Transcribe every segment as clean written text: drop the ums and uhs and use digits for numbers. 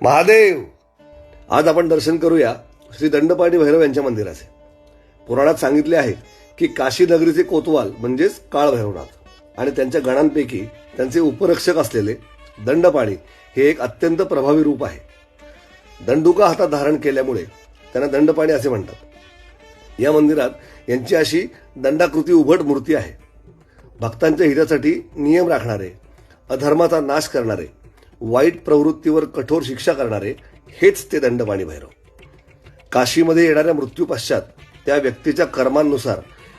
महादेव. आज आपण दर्शन करूया श्री दंडपाणी भैरव यांच्या मंदिराचे. पुराणात सांगितले आहे की काशी नगरीचे कोतवाल म्हणजेच काळ भैरवनाथ आणि त्यांच्या गणांपैकी त्यांचे उपरक्षक असलेले दंडपाणी हे एक अत्यंत प्रभावी रूप आहे. दंडुका हातात धारण केल्यामुळे त्यांना दंडपाणी असे म्हणतात. या मंदिरात यांची अशी दंडाकृती उभट मूर्ती आहे. भक्तांच्या हितासाठी नियम राखणारे, अधर्माचा नाश करणारे, वाईट प्रवृत्तीवर कठोर शिक्षा करणारे हेच ते दंडपाणी भैरव. काशीमध्ये येणाऱ्या मृत्यू पश्चात त्या व्यक्तीच्या कर्मांनुसार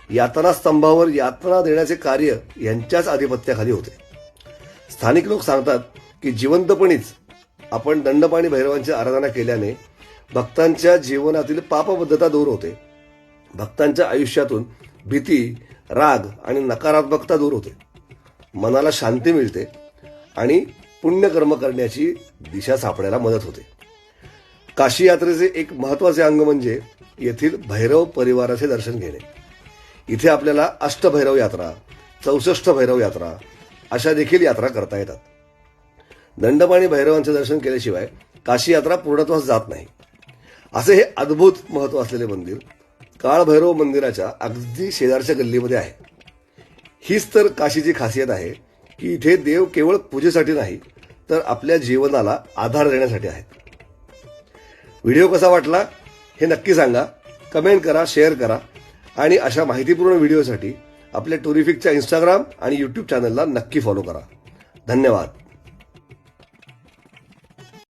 यातना स्तंभावर यातना देण्याचे कार्य यांच्याच आधिपत्याखाली होते. स्थानिक लोक सांगतात की जिवंतपणीच आपण दंडपाणी भैरवांची आराधना केल्याने भक्तांच्या जीवनातील पापबद्धता दूर होते. भक्तांच्या आयुष्यातून भीती, राग आणि नकारात्मकता दूर होते. मनाला शांती मिळते आणि पुण्यकर्म करण्याची दिशा सापडायला मदत होते. काशी यात्रेचे एक महत्त्वाचे अंग म्हणजे येथील भैरव परिवाराचे दर्शन घेणे. इथे आपल्याला अष्टभैरव यात्रा, 64 भैरव यात्रा अशा देखील यात्रा करता येतात. दंडपाणी भैरवांचे दर्शन केल्याशिवाय काशी यात्रा पूर्णत्वास जात नाही. असे हे अद्भुत महत्त्व असलेले मंदिर काळ भैरव मंदिराच्या अगदी शेजारच्या गल्लीमध्ये आहे. हीच तर काशीची खासियत आहे की इथे देव केवळ पूजेसाठी नाही तर आपल्या जीवनाला आधार देण्यासाठी आहेत. व्हिडिओ कसा वाटला हे नक्की सांगा, कमेंट करा, शेअर करा आणि अशा माहितीपूर्ण व्हिडिओसाठी आपल्या टुरिफिकच्या इंस्टाग्राम आणि यूट्यूब चॅनलला नक्की फॉलो करा. धन्यवाद.